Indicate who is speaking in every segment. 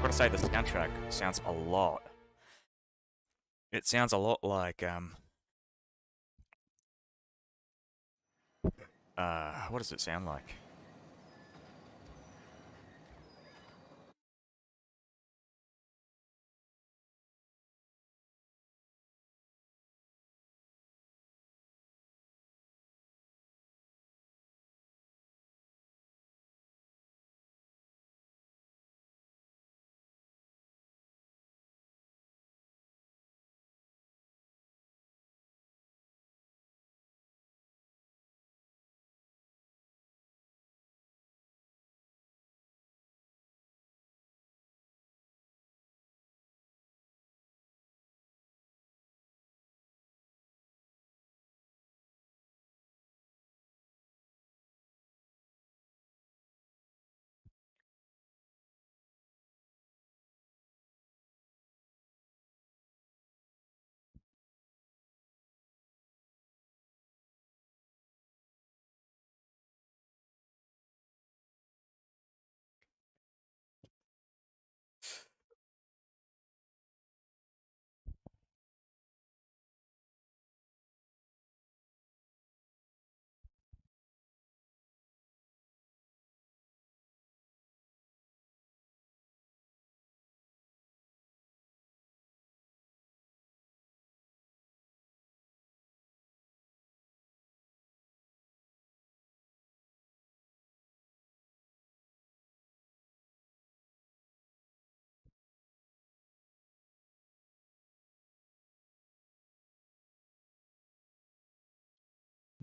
Speaker 1: I've got to say the soundtrack sounds a lot. It sounds a lot like what does it sound like?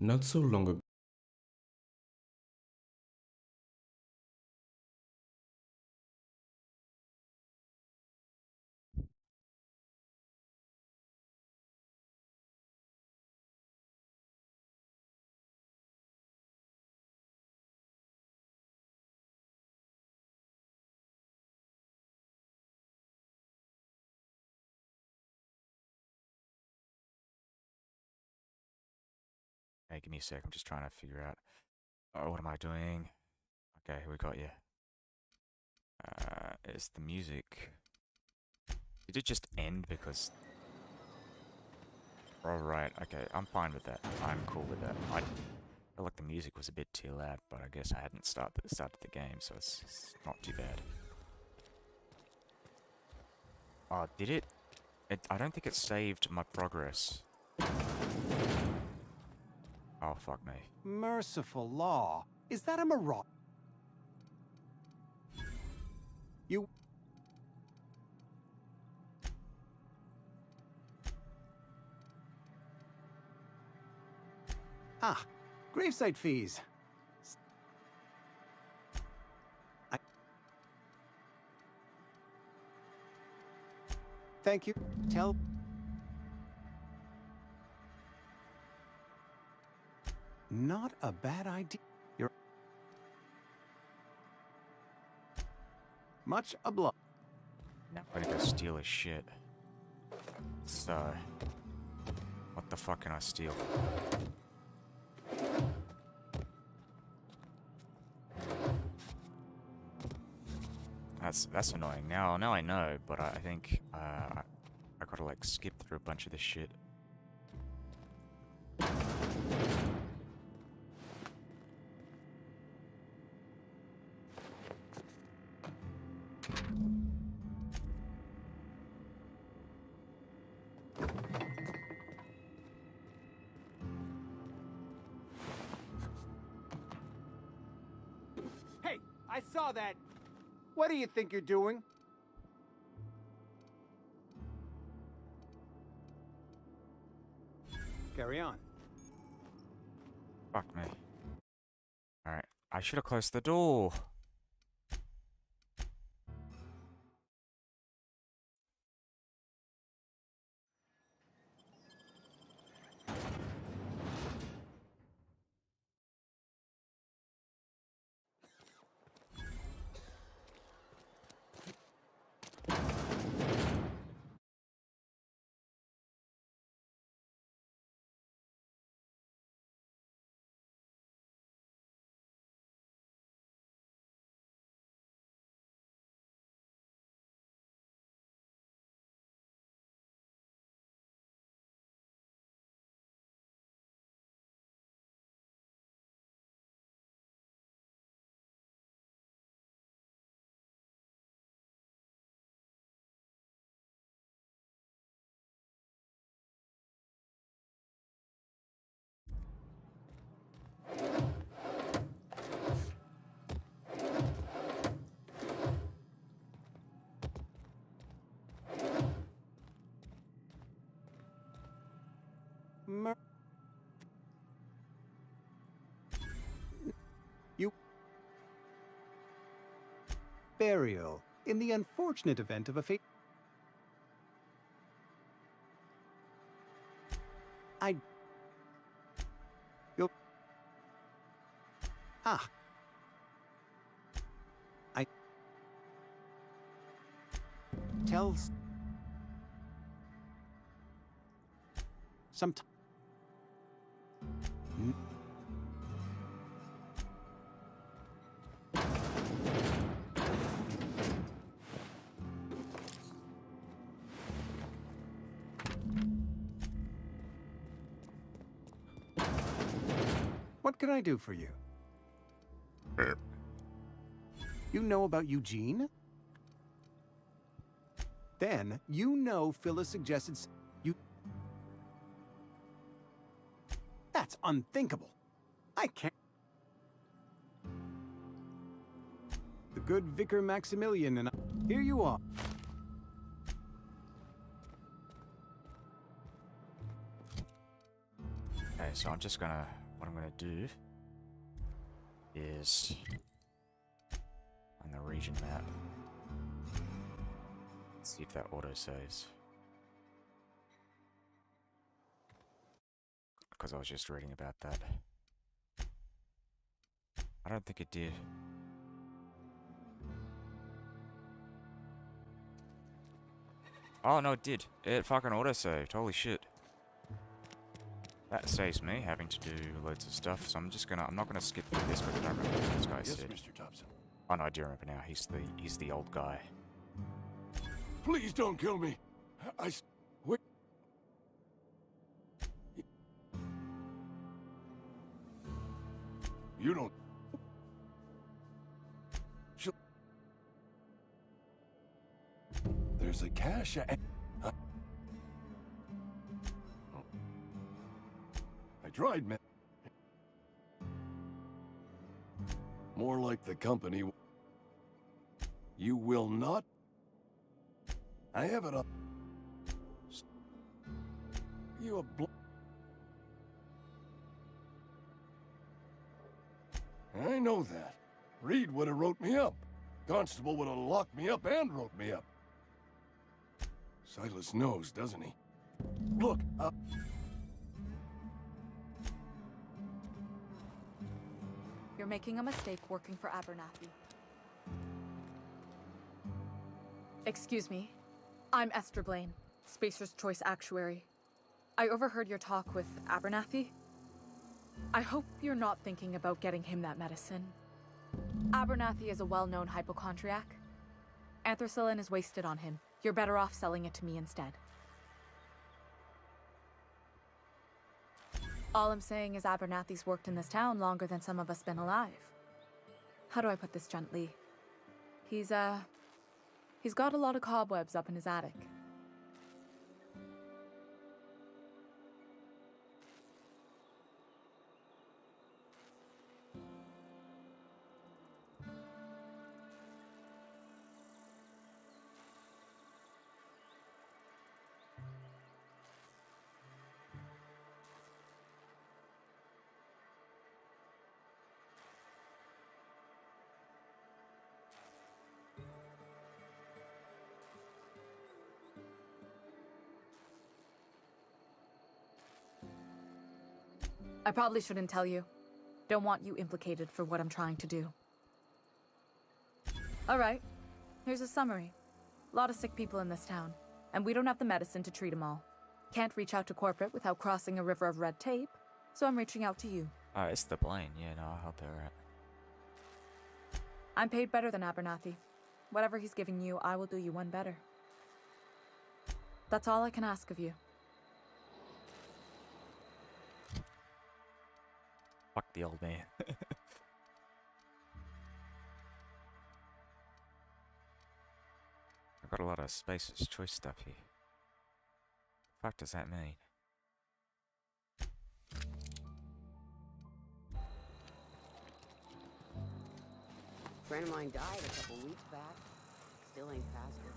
Speaker 2: Not so long ago.
Speaker 1: Hey, give me a sec. I'm just trying to figure out. Oh, what am I doing? Okay, we got you. Is the music? Did it just end because? All right. Okay, I'm fine with that. I'm cool with that. I feel like the music was a bit too loud, but I guess I hadn't started the game, so it's not too bad. Oh, did it? I don't think it saved my progress. Oh, fuck me.
Speaker 3: Merciful law. Is that a mirage? You... Ah, gravesite fees. I... Thank you. Tell... Not a bad idea. You're... Much obliged.
Speaker 1: Now I'm gonna go steal his shit. So, what the fuck can I steal? That's annoying. Now I know, but I think I gotta like skip through a bunch of this shit.
Speaker 3: Hey, I saw that. What do you think you're doing? Carry on.
Speaker 1: Fuck me. Alright. I should have closed the door.
Speaker 3: You... Burial. In the unfortunate event of a fate... You'll... Ah. Tells... Sometime... What can I do for you? You know about Eugene? Then, you know Phyllis suggested you... That's unthinkable. I can't... The good Vicar Maximilian and I... Here you are.
Speaker 1: Okay, so I'm just gonna... What I'm gonna do is on the region map. Let's see if that auto saves. Because I was just reading about that. I don't think it did. Oh no, it did. It fucking auto saved. Holy shit. That saves me having to do loads of stuff, so I'm not gonna skip through this because I don't remember what this guy said.
Speaker 2: Mr. Thompson.
Speaker 1: Oh no, I do remember now. He's the old guy.
Speaker 2: Please don't kill me. Wait. You don't... There's a cache I tried, man. More like the company. You will not... I have it up. You a I know that. Reed would have wrote me up. Constable would have locked me up and wrote me up. Silas knows, doesn't he? Look,
Speaker 4: You're making a mistake working for Abernathy. Excuse me. I'm Esther Blaine, Spacer's Choice Actuary. I overheard your talk with Abernathy. I hope you're not thinking about getting him that medicine. Abernathy is a well-known hypochondriac. Anthracillin is wasted on him. You're better off selling it to me instead. All I'm saying is Abernathy's worked in this town longer than some of us been alive. How do I put this gently? He's got a lot of cobwebs up in his attic. I probably shouldn't tell you. Don't want you implicated for what I'm trying to do. Alright, here's a summary. A lot of sick people in this town, and we don't have the medicine to treat them all. Can't reach out to corporate without crossing a river of red tape, so I'm reaching out to you.
Speaker 1: It's the Blaine. Yeah, no, I'll help her out.
Speaker 4: I'm paid better than Abernathy. Whatever he's giving you, I will do you one better. That's all I can ask of you.
Speaker 1: Fuck the old man. I've got a lot of Spacer's Choice stuff here. The fuck does that mean?
Speaker 5: Friend of mine died a couple weeks back. Still ain't past it.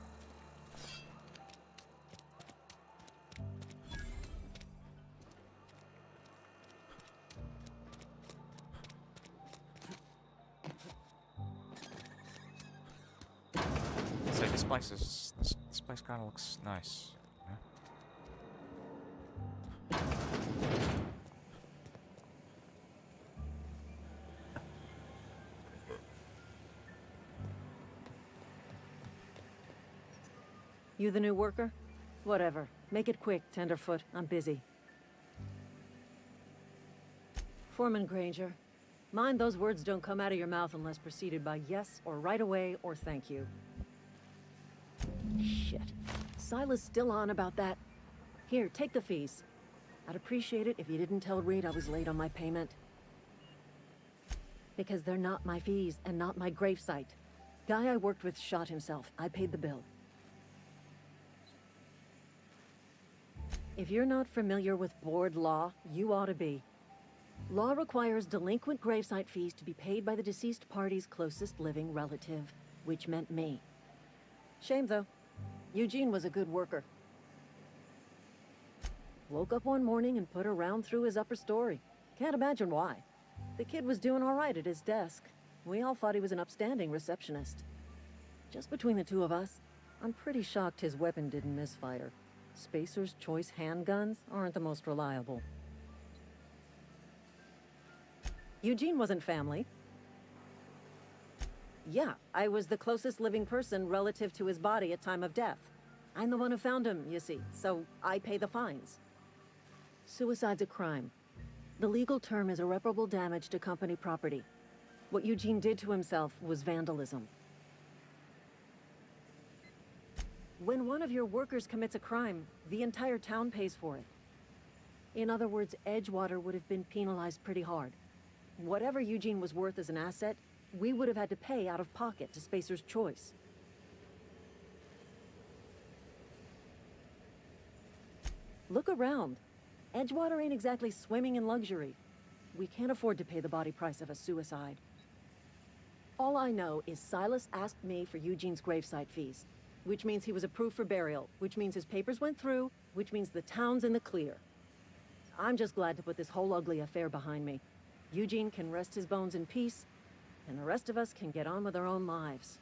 Speaker 1: This place is this place kind of looks nice. Yeah.
Speaker 6: You the new worker? Whatever. Make it quick, Tenderfoot. I'm busy. Foreman Granger. Mind those words don't come out of your mouth unless preceded by yes or right away or thank you. Shit. Silas still on about that. Here, take the fees. I'd appreciate it if you didn't tell Reed I was late on my payment. Because they're not my fees and not my gravesite. Guy I worked with shot himself. I paid the bill. If you're not familiar with board law, you ought to be. Law requires delinquent gravesite fees to be paid by the deceased party's closest living relative, which meant me. Shame, though. Eugene was a good worker. Woke up one morning and put a round through his upper story. Can't imagine why. The kid was doing all right at his desk. We all thought he was an upstanding receptionist. Just between the two of us, I'm pretty shocked his weapon didn't misfire. Spacer's Choice handguns aren't the most reliable. Eugene wasn't family. Yeah, I was the closest living person relative to his body at time of death. I'm the one who found him, you see, so I pay the fines. Suicide's a crime. The legal term is irreparable damage to company property. What Eugene did to himself was vandalism. When one of your workers commits a crime, the entire town pays for it. In other words, Edgewater would have been penalized pretty hard. Whatever Eugene was worth as an asset, we would have had to pay out of pocket to Spacer's Choice. Look around. Edgewater ain't exactly swimming in luxury. We can't afford to pay the body price of a suicide. All I know is Silas asked me for Eugene's gravesite fees, which means he was approved for burial, which means his papers went through, which means the town's in the clear. I'm just glad to put this whole ugly affair behind me. Eugene can rest his bones in peace, and the rest of us can get on with our own lives.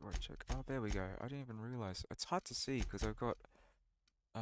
Speaker 1: What do I check? Oh, there we go. I didn't even realize. It's hard to see because I've got. Uh,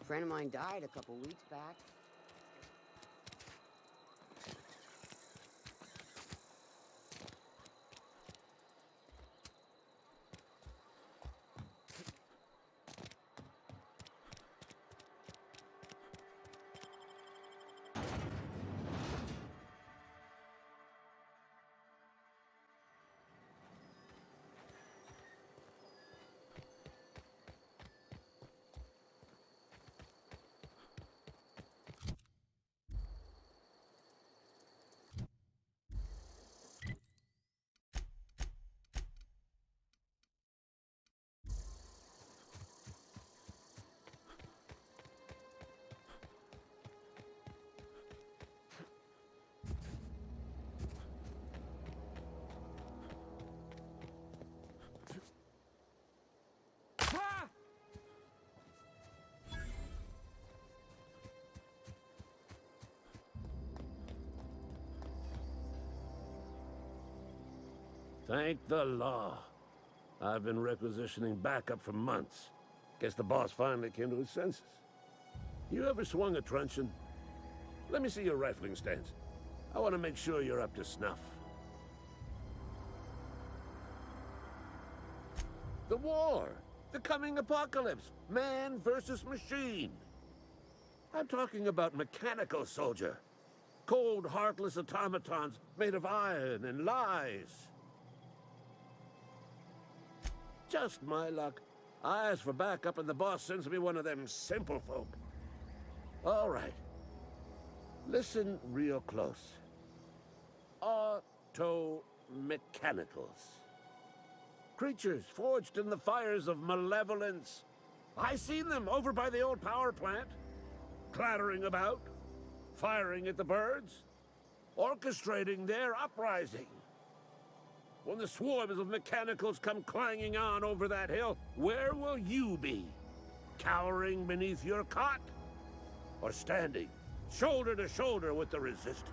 Speaker 5: friend of mine died a couple weeks back.
Speaker 7: Thank the law. I've been requisitioning backup for months. Guess the boss finally came to his senses. You ever swung a truncheon? Let me see your rifling stance. I want to make sure you're up to snuff. The war! The coming apocalypse! Man versus machine! I'm talking about mechanical soldier. Cold, heartless automatons made of iron and lies. Just my luck. I ask for backup and the boss sends me one of them simple folk. All right. Listen real close. Auto-mechanicals. Creatures forged in the fires of malevolence. I seen them over by the old power plant. Clattering about. Firing at the birds. Orchestrating their uprising. When the swarms of mechanicals come clanging on over that hill, where will you be? Cowering beneath your cot? Or standing, shoulder to shoulder with the resistance?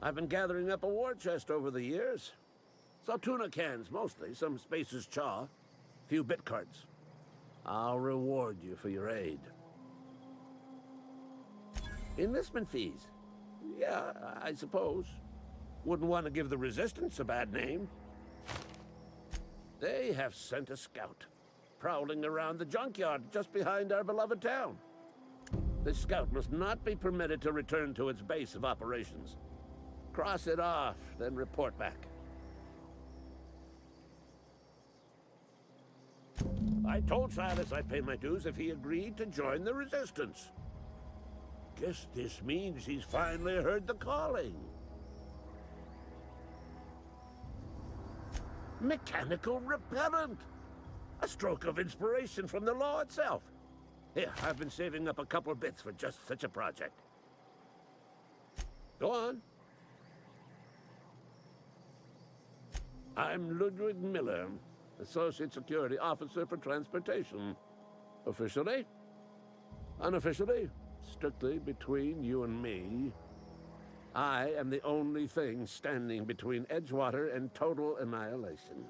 Speaker 7: I've been gathering up a war chest over the years. Saw tuna cans, mostly, some Spacer's chaw, few bit cards. I'll reward you for your aid. Enlistment fees. Yeah, I suppose. Wouldn't want to give the Resistance a bad name. They have sent a scout, prowling around the junkyard just behind our beloved town. This scout must not be permitted to return to its base of operations. Cross it off, then report back. I told Silas I'd pay my dues if he agreed to join the Resistance. Guess this means he's finally heard the calling. Mechanical repellent! A stroke of inspiration from the law itself. Here, I've been saving up a couple bits for just such a project. Go on. I'm Ludwig Miller, Associate Security Officer for Transportation. Officially? Unofficially? Strictly between you and me, I am the only thing standing between Edgewater and total annihilation.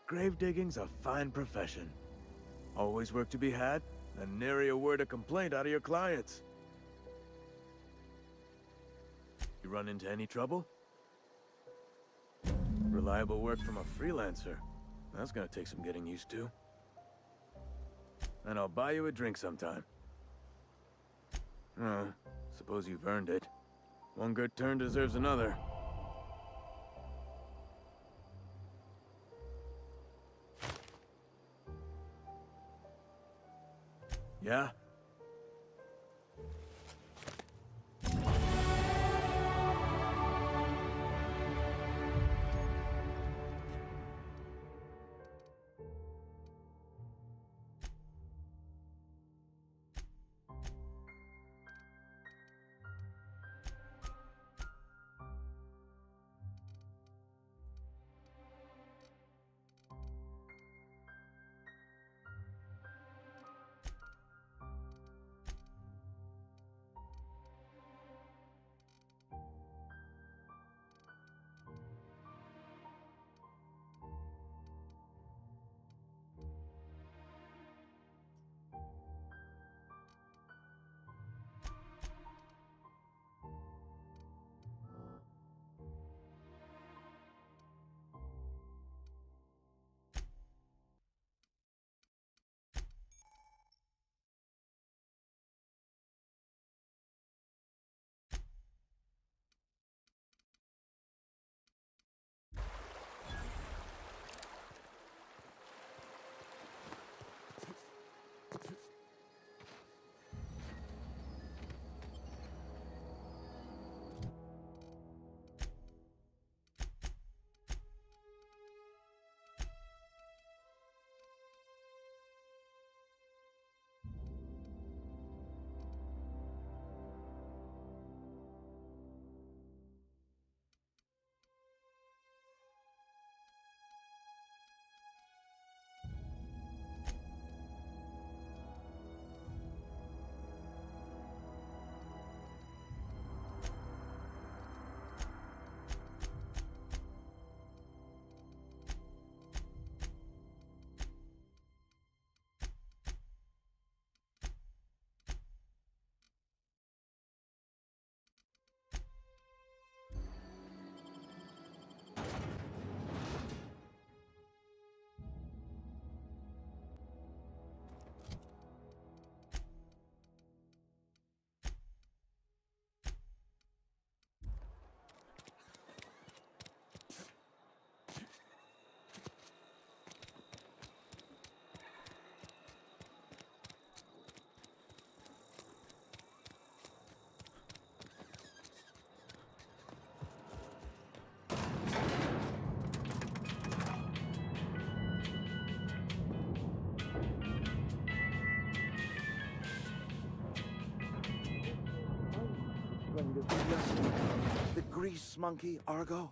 Speaker 8: Grave digging's a fine profession. Always work to be had, and nary a word of complaint out of your clients. You run into any trouble? Reliable work from a freelancer. That's gonna take some getting used to. And I'll buy you a drink sometime. Oh, suppose you've earned it. One good turn deserves another. Yeah?
Speaker 9: The grease monkey, Argo?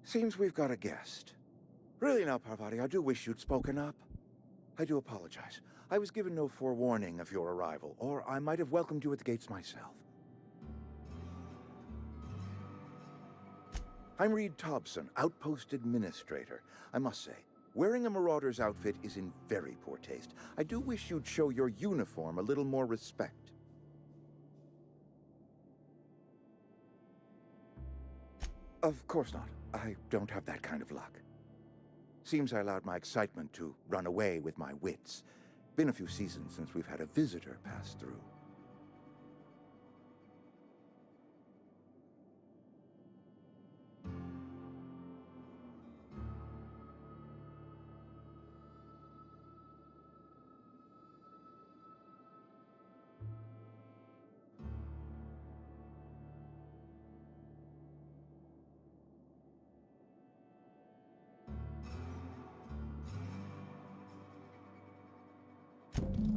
Speaker 9: Seems we've got a guest. Really now, Parvati, I do wish you'd spoken up. I do apologize. I was given no forewarning of your arrival, or I might have welcomed you at the gates myself. I'm Reed Thompson, Outpost Administrator. I must say, wearing a marauder's outfit is in very poor taste. I do wish you'd show your uniform a little more respect. Of course not. I don't have that kind of luck. Seems I allowed my excitement to run away with my wits. Been a few seasons since we've had a visitor pass through.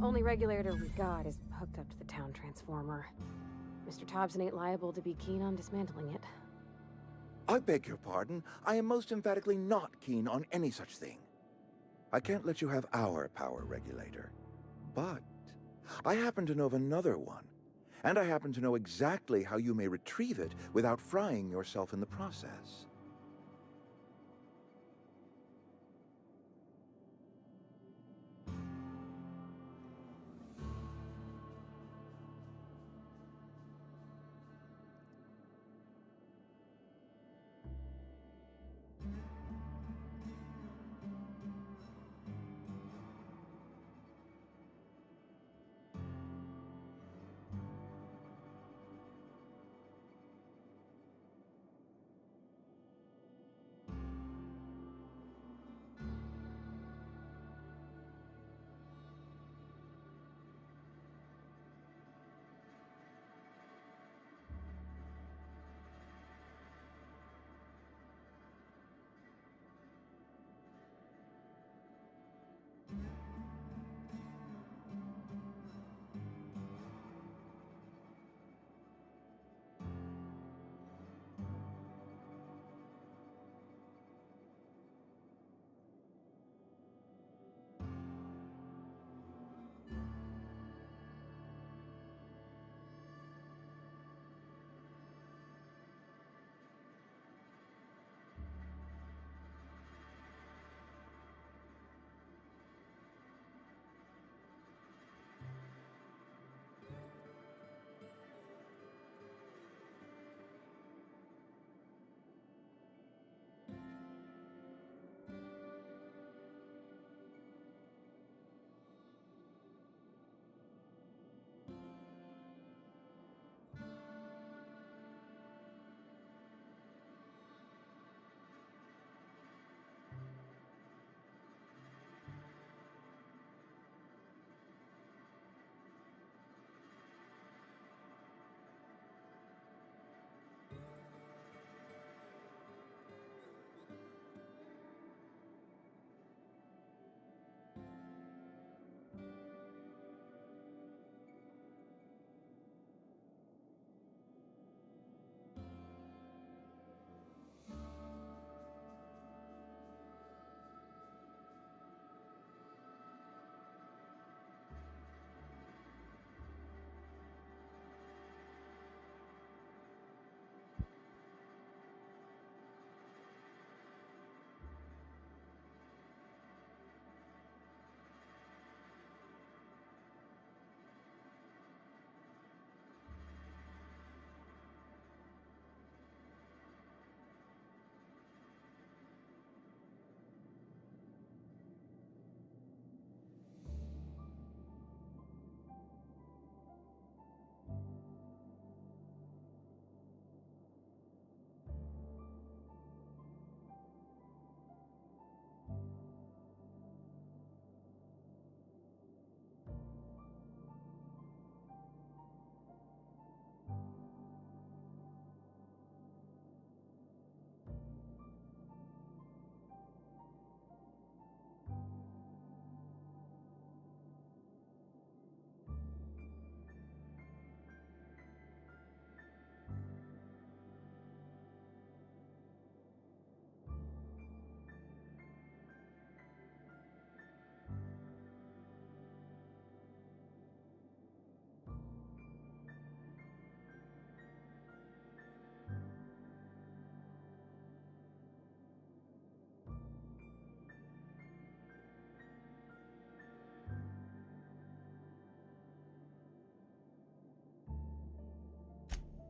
Speaker 5: Only regulator we got is hooked up to the town transformer. Mr. Thompson ain't liable to be keen on dismantling it.
Speaker 9: I beg your pardon. I am most emphatically not keen on any such thing. I can't let you have our power regulator. But I happen to know of another one. And I happen to know exactly how you may retrieve it without frying yourself in the process.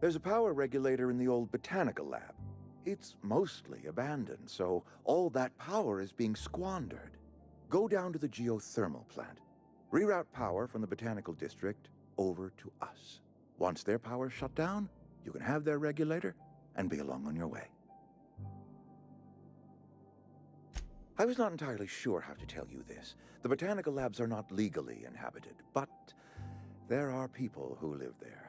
Speaker 9: There's a power regulator in the old botanical lab. It's mostly abandoned, so all that power is being squandered. Go down to the geothermal plant. Reroute power from the botanical district over to us. Once their power's shut down, you can have their regulator and be along on your way. I was not entirely sure how to tell you this. The botanical labs are not legally inhabited, but there are people who live there.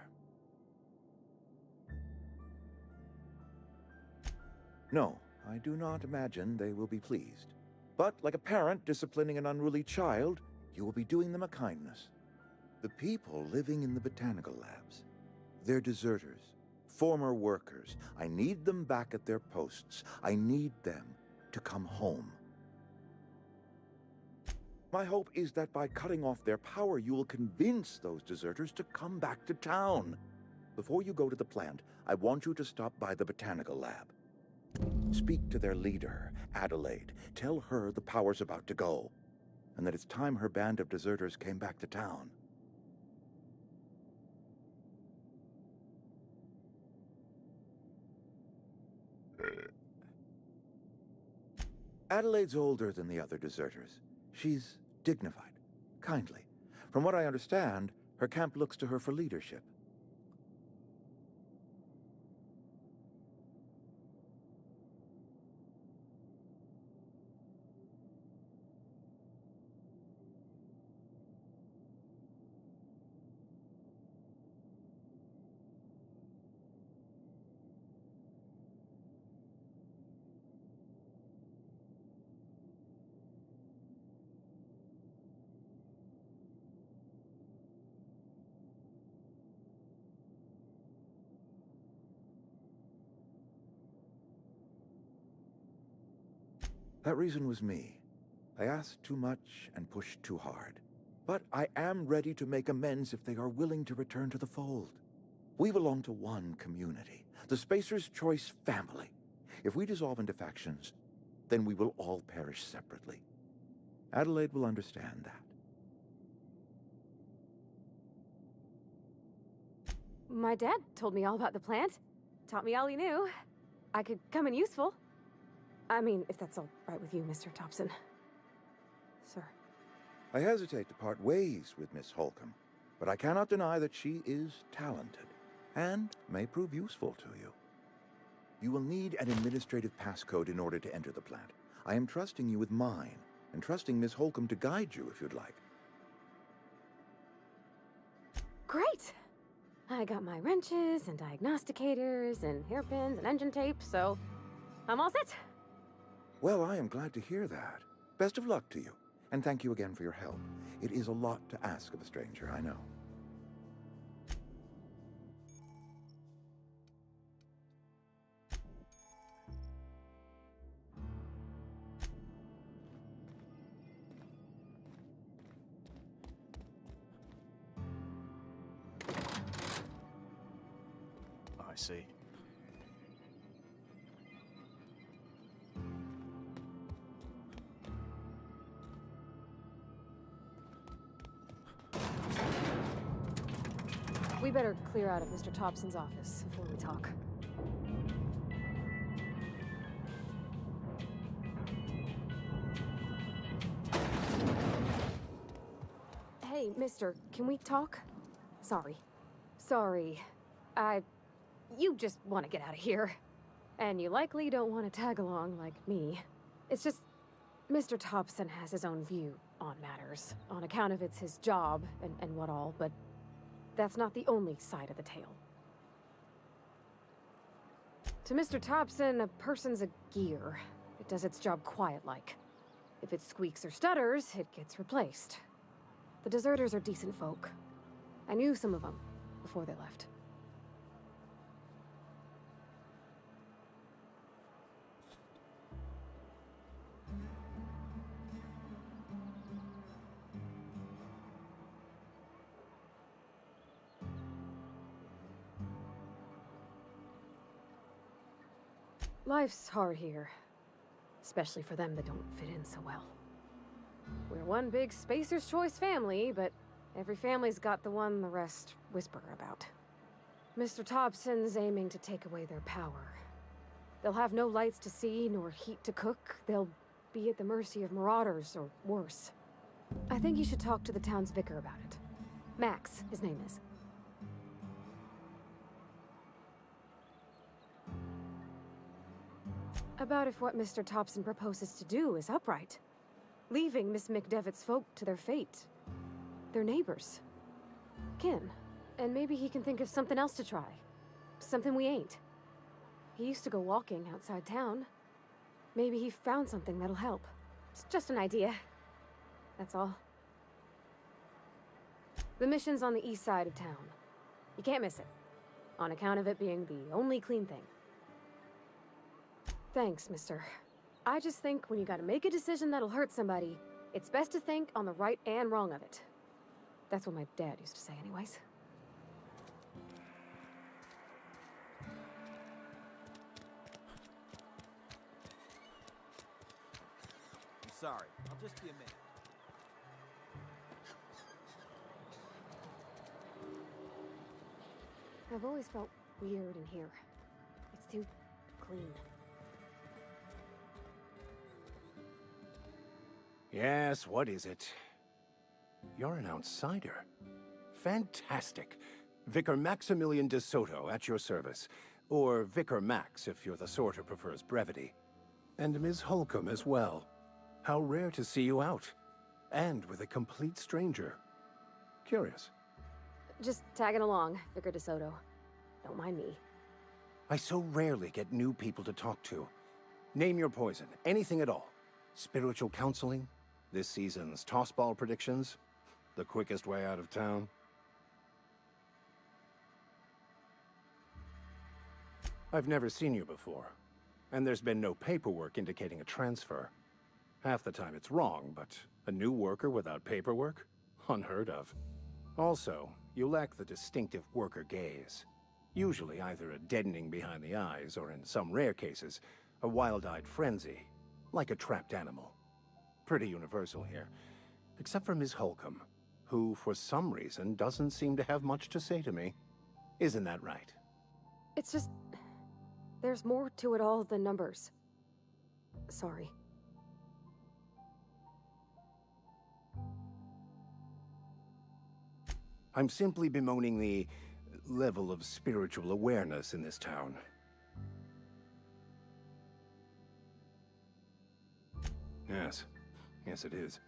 Speaker 9: No, I do not imagine they will be pleased. But like a parent disciplining an unruly child, you will be doing them a kindness. The people living in the botanical labs, they're deserters, former workers. I need them back at their posts. I need them to come home. My hope is that by cutting off their power, you will convince those deserters to come back to town. Before you go to the plant, I want you to stop by the botanical lab. Speak to their leader, Adelaide. Tell her the power's about to go, and that it's time her band of deserters came back to town. Adelaide's older than the other deserters. She's dignified, kindly. From what I understand, her camp looks to her for leadership. That reason was me. I asked too much and pushed too hard. But I am ready to make amends if they are willing to return to the fold. We belong to one community, the Spacer's Choice family. If we dissolve into factions, then we will all perish separately. Adelaide will understand that.
Speaker 5: My dad told me all about the plant. Taught me all he knew. I could come in useful. I mean, if that's all right with you, Mr. Thompson. Sir.
Speaker 9: I hesitate to part ways with Miss Holcomb, but I cannot deny that she is talented and may prove useful to you. You will need an administrative passcode in order to enter the plant. I am trusting you with mine, and trusting Miss Holcomb to guide you if you'd like.
Speaker 5: Great! I got my wrenches and diagnosticators and hairpins and engine tape, so I'm all set.
Speaker 9: Well, I am glad to hear that. Best of luck to you, and thank you again for your help. It is a lot to ask of a stranger, I know.
Speaker 1: I see.
Speaker 5: We better clear out of Mr. Thompson's office before we talk. Hey, mister, can we talk? Sorry. You just want to get out of here. And you likely don't want to tag along like me. It's just, Mr. Thompson has his own view on matters, on account of it's his job and what all, but that's not the only side of the tale. To Mr. Thompson, a person's a gear. It does its job quiet-like. If it squeaks or stutters, it gets replaced. The deserters are decent folk. I knew some of them before they left. Life's hard here, especially for them that don't fit in so well. We're one big Spacer's Choice family, but every family's got the one the rest whisper about. Mr. Thompson's aiming to take away their power. They'll have no lights to see, nor heat to cook. They'll be at the mercy of marauders, or worse. I think you should talk to the town's vicar about it. Max, his name is. About if what Mr. Thompson proposes to do is upright. Leaving Miss McDevitt's folk to their fate. Their neighbors. Kin. And maybe he can think of something else to try. Something we ain't. He used to go walking outside town. Maybe he found something that'll help. It's just an idea. That's all. The mission's on the east side of town. You can't miss it. On account of it being the only clean thing. Thanks, mister. I just think when you gotta make a decision that'll hurt somebody, it's best to think on the right and wrong of it. That's what my dad used to say anyways.
Speaker 10: I'm sorry. I'll just be a minute.
Speaker 5: I've always felt weird in here. It's too clean.
Speaker 11: Yes, what is it? You're an outsider. Fantastic. Vicar Maximilian de Soto at your service. Or Vicar Max, if you're the sort who prefers brevity. And Ms. Holcomb as well. How rare to see you out. And with a complete stranger. Curious.
Speaker 5: Just tagging along, Vicar de Soto. Don't mind me.
Speaker 11: I so rarely get new people to talk to. Name your poison, anything at all. Spiritual counseling, this season's tossball predictions, the quickest way out of town. I've never seen you before, and there's been no paperwork indicating a transfer. Half the time it's wrong, but a new worker without paperwork? Unheard of. Also, you lack the distinctive worker gaze. Usually either a deadening behind the eyes, or in some rare cases, a wild-eyed frenzy, like a trapped animal. Pretty universal here, except for Ms. Holcomb, who, for some reason, doesn't seem to have much to say to me. Isn't that right?
Speaker 5: It's just... there's more to it all than numbers. Sorry.
Speaker 11: I'm simply bemoaning the level of spiritual awareness in this town. Yes it is.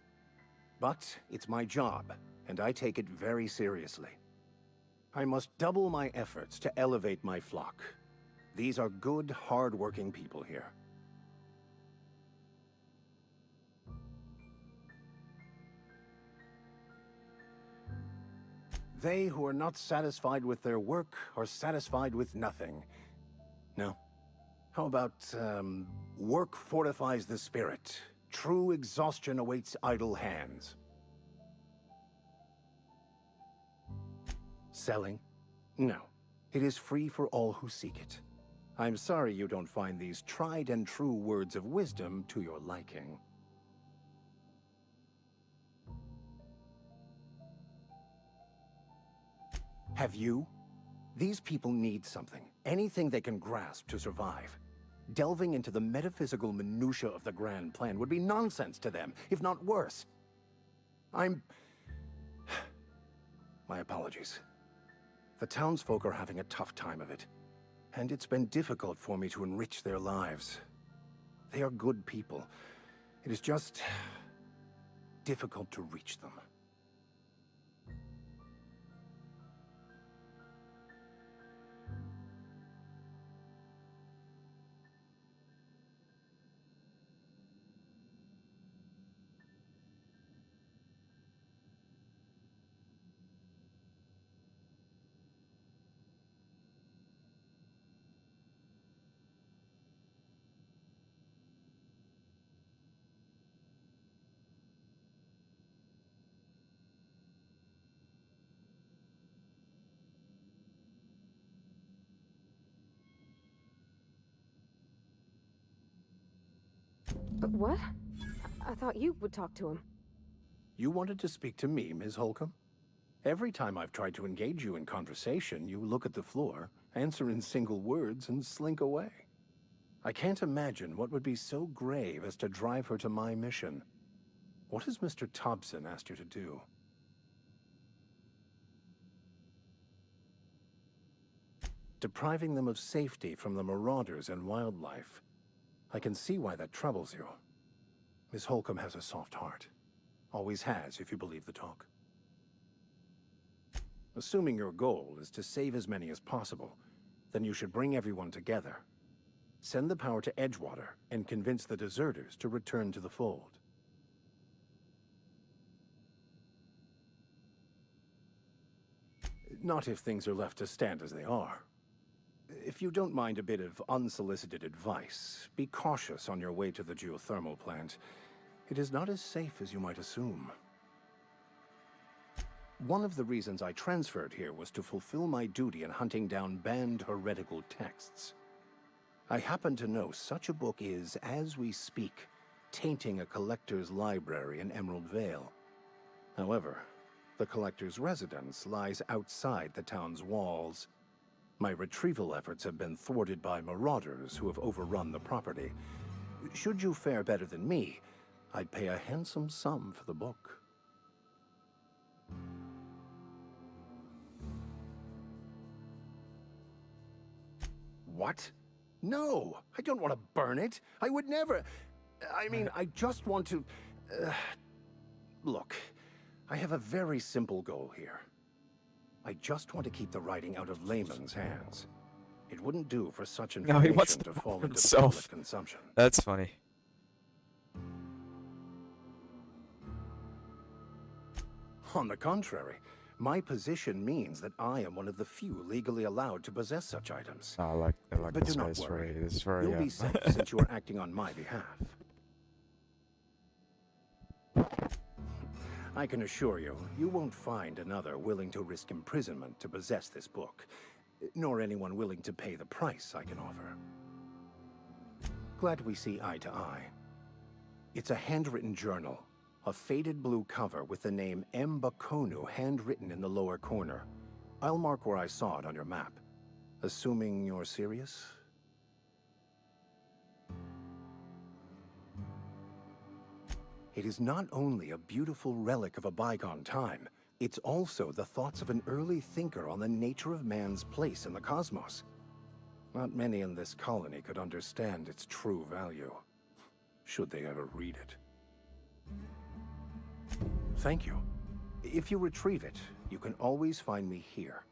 Speaker 11: But it's my job, and I take it very seriously. I must double my efforts to elevate my flock. These are good, hard-working people here. They who are not satisfied with their work are satisfied with nothing. No. How about, work fortifies the spirit. True exhaustion awaits idle hands. Selling? No. It is free for all who seek it. I'm sorry you don't find these tried and true words of wisdom to your liking. Have you? These people need something. Anything they can grasp to survive. Delving into the metaphysical minutiae of the grand plan would be nonsense to them, if not worse. My apologies. The townsfolk are having a tough time of it, and it's been difficult for me to enrich their lives. They are good people. It is just difficult to reach them.
Speaker 5: But what? I thought you would talk to him.
Speaker 11: You wanted to speak to me, Ms. Holcomb? Every time I've tried to engage you in conversation, you look at the floor, answer in single words, and slink away. I can't imagine what would be so grave as to drive her to my mission. What has Mr. Thompson asked you to do? Depriving them of safety from the marauders and wildlife. I can see why that troubles you. Miss Holcomb has a soft heart. Always has, if you believe the talk. Assuming your goal is to save as many as possible, then you should bring everyone together. Send the power to Edgewater and convince the deserters to return to the fold. Not if things are left to stand as they are. If you don't mind a bit of unsolicited advice, be cautious on your way to the geothermal plant. It is not as safe as you might assume. One of the reasons I transferred here was to fulfill my duty in hunting down banned heretical texts. I happen to know such a book is, as we speak, tainting a collector's library in Emerald Vale. However, the collector's residence lies outside the town's walls. My retrieval efforts have been thwarted by marauders who have overrun the property. Should you fare better than me, I'd pay a handsome sum for the book. What? No, I don't want to burn it. I would never. I mean, I just want to... Look, I have a very simple goal here. I just want to keep the writing out of layman's hands. It wouldn't do for such
Speaker 1: No, he wants
Speaker 11: information
Speaker 1: to
Speaker 11: to fall into
Speaker 1: himself.
Speaker 11: public consumption.
Speaker 1: That's funny.
Speaker 11: On the contrary, my position means that I am one of the few legally allowed to possess such items.
Speaker 1: I like
Speaker 11: But
Speaker 1: this
Speaker 11: do
Speaker 1: guy.
Speaker 11: not
Speaker 1: It's
Speaker 11: worry.
Speaker 1: very, it's very,
Speaker 11: You'll be safe since you are acting on my behalf. I can assure you, you won't find another willing to risk imprisonment to possess this book, nor anyone willing to pay the price I can offer. Glad we see eye to eye. It's a handwritten journal, a faded blue cover with the name M. Bakonu handwritten in the lower corner. I'll mark where I saw it on your map. Assuming you're serious? It is not only a beautiful relic of a bygone time, it's also the thoughts of an early thinker on the nature of man's place in the cosmos. Not many in this colony could understand its true value, should they ever read it. Thank you. If you retrieve it, you can always find me here.